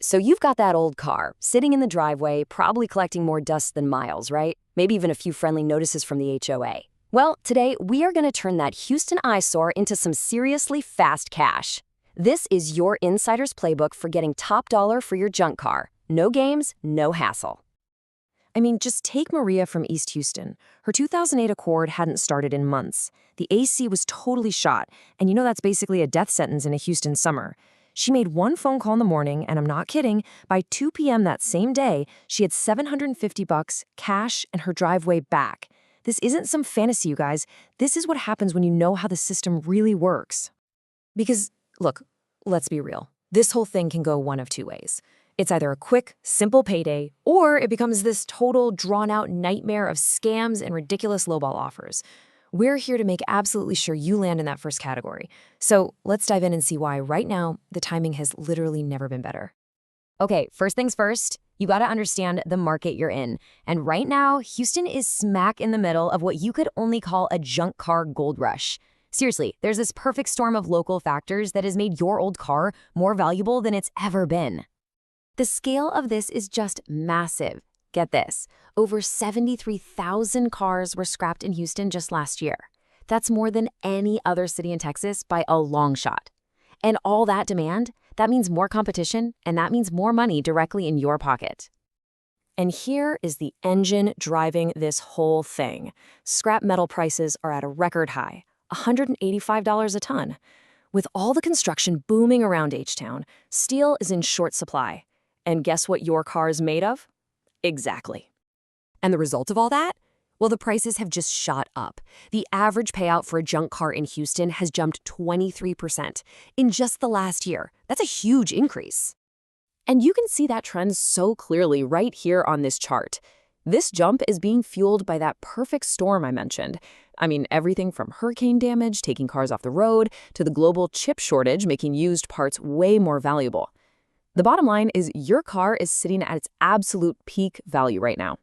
So you've got that old car sitting in the driveway, probably collecting more dust than miles, right? Maybe even a few friendly notices from the HOA. Well, today we are going to turn that Houston eyesore into some seriously fast cash. This is your insider's playbook for getting top dollar for your junk car. No games, no hassle. I mean, just take Maria from East Houston. Her 2008 Accord hadn't started in months. The AC was totally shot, and you know that's basically a death sentence in a Houston summer. She made one phone call in the morning, and I'm not kidding, by 2 p.m. that same day, she had $750 cash and her driveway back. This isn't some fantasy, you guys. This is what happens when you know how the system really works. Because, look, let's be real. This whole thing can go one of two ways. It's either a quick, simple payday, or it becomes this total, drawn-out nightmare of scams and ridiculous lowball offers. We're here to make absolutely sure you land in that first category. So let's dive in and see why right now the timing has literally never been better. Okay, first things first, you got to understand the market you're in. And right now, Houston is smack in the middle of what you could only call a junk car gold rush. Seriously, there's this perfect storm of local factors that has made your old car more valuable than it's ever been. The scale of this is just massive. Get this, over 73,000 cars were scrapped in Houston just last year. That's more than any other city in Texas by a long shot. And all that demand, that means more competition, and that means more money directly in your pocket. And here is the engine driving this whole thing. Scrap metal prices are at a record high, $185 a ton. With all the construction booming around H-Town, steel is in short supply. And guess what your car is made of? Exactly. And the result of all that? Well, the prices have just shot up. The average payout for a junk car in Houston has jumped 23% in just the last year. That's a huge increase. And you can see that trend so clearly right here on this chart. This jump is being fueled by that perfect storm I mentioned. I mean, everything from hurricane damage, taking cars off the road, to the global chip shortage, making used parts way more valuable. The bottom line is your car is sitting at its absolute peak value right now.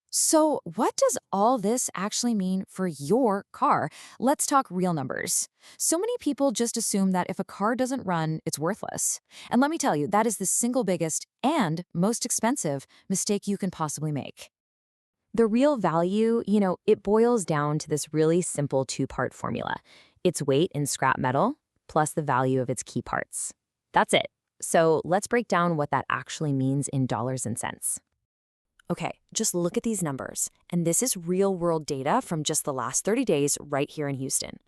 So what does all this actually mean for your car? Let's talk real numbers. So many people just assume that if a car doesn't run, it's worthless. And let me tell you, that is the single biggest and most expensive mistake you can possibly make. The real value, it boils down to this really simple two-part formula. Its weight in scrap metal plus the value of its key parts. That's it. So let's break down what that actually means in dollars and cents. Okay, just look at these numbers. And this is real-world data from just the last 30 days right here in Houston.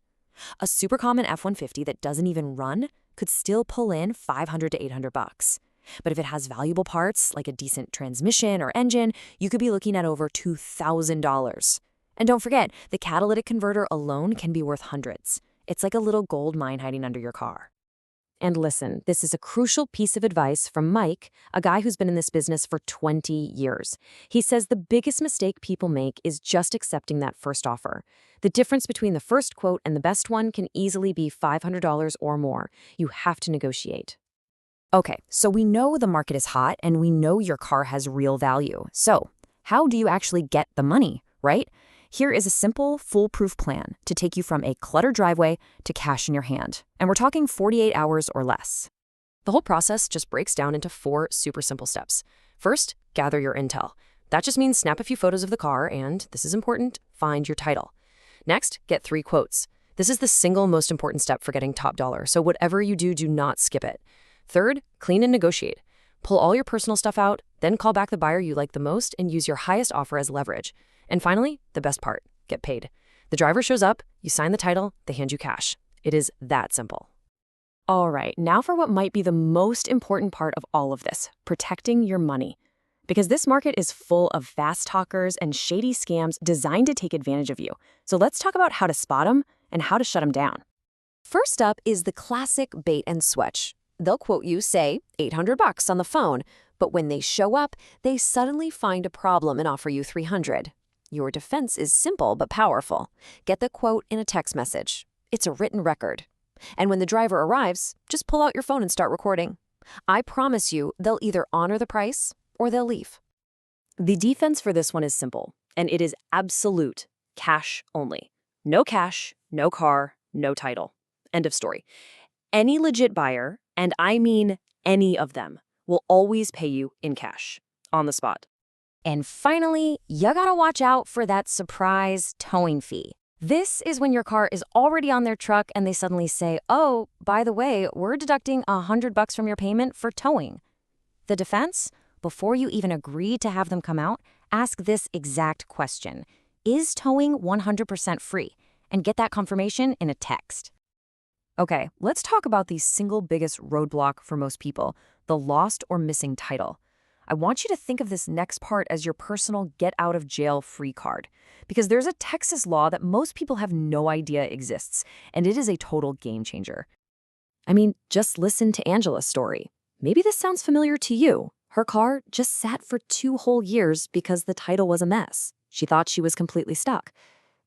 A super common F-150 that doesn't even run could still pull in $500 to $800. But if it has valuable parts, like a decent transmission or engine, you could be looking at over $2,000. And don't forget, the catalytic converter alone can be worth hundreds. It's like a little gold mine hiding under your car. And listen, this is a crucial piece of advice from Mike, a guy who's been in this business for 20 years. He says the biggest mistake people make is just accepting that first offer. The difference between the first quote and the best one can easily be $500 or more. You have to negotiate. Okay, so we know the market is hot and we know your car has real value. So how do you actually get the money, right? Here is a simple, foolproof plan to take you from a cluttered driveway to cash in your hand. And we're talking 48 hours or less. The whole process just breaks down into 4 super simple steps. First, gather your intel. That just means snap a few photos of the car and, this is important, find your title. Next, get 3 quotes. This is the single most important step for getting top dollar, so whatever you do, do not skip it. Third, clean and negotiate. Pull all your personal stuff out, then call back the buyer you like the most and use your highest offer as leverage. And finally, the best part, get paid. The driver shows up, you sign the title, they hand you cash. It is that simple. All right, now for what might be the most important part of all of this, protecting your money. Because this market is full of fast talkers and shady scams designed to take advantage of you. So let's talk about how to spot them and how to shut them down. First up is the classic bait and switch. They'll quote you, say, $800 on the phone, but when they show up, they suddenly find a problem and offer you $300. Your defense is simple but powerful. Get the quote in a text message. It's a written record. And when the driver arrives, just pull out your phone and start recording. I promise you, they'll either honor the price or they'll leave. The defense for this one is simple, and it is absolute cash only. No cash, no car, no title. End of story. Any legit buyer, and I mean any of them, will always pay you in cash, on the spot. And finally, you gotta watch out for that surprise towing fee. This is when your car is already on their truck and they suddenly say, oh, by the way, we're deducting $100 from your payment for towing. The defense? Before you even agree to have them come out, ask this exact question. Is towing 100% free? And get that confirmation in a text. Okay, let's talk about the single biggest roadblock for most people, the lost or missing title. I want you to think of this next part as your personal get-out-of-jail-free card, because there's a Texas law that most people have no idea exists, and it is a total game changer. I mean, just listen to Angela's story. Maybe this sounds familiar to you. Her car just sat for 2 whole years because the title was a mess. She thought she was completely stuck.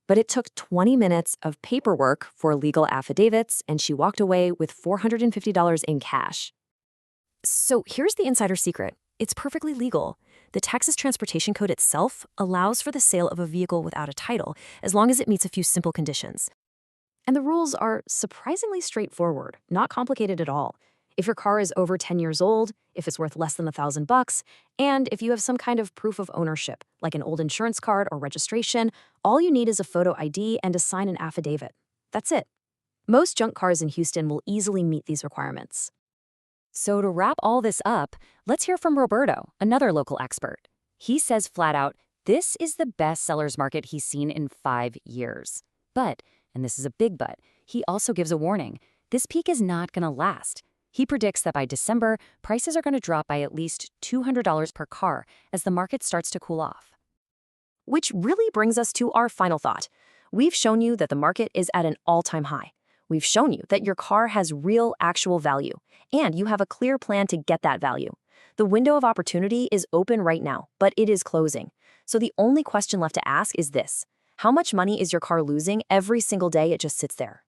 But it took 20 minutes of paperwork for legal affidavits, and she walked away with $450 in cash. So here's the insider secret. It's perfectly legal. The Texas Transportation Code itself allows for the sale of a vehicle without a title, as long as it meets a few simple conditions. And the rules are surprisingly straightforward, not complicated at all. If your car is over 10 years old, if it's worth less than $1,000, and if you have some kind of proof of ownership, like an old insurance card or registration, all you need is a photo ID and to sign an affidavit. That's it. Most junk cars in Houston will easily meet these requirements. So to wrap all this up, let's hear from Roberto, another local expert. He says flat out, this is the best seller's market he's seen in 5 years. But, and this is a big but, he also gives a warning. This peak is not going to last. He predicts that by December, prices are going to drop by at least $200 per car as the market starts to cool off. Which really brings us to our final thought. We've shown you that the market is at an all-time high. We've shown you that your car has real, actual value, and you have a clear plan to get that value. The window of opportunity is open right now, but it is closing. So the only question left to ask is this: how much money is your car losing every single day it just sits there?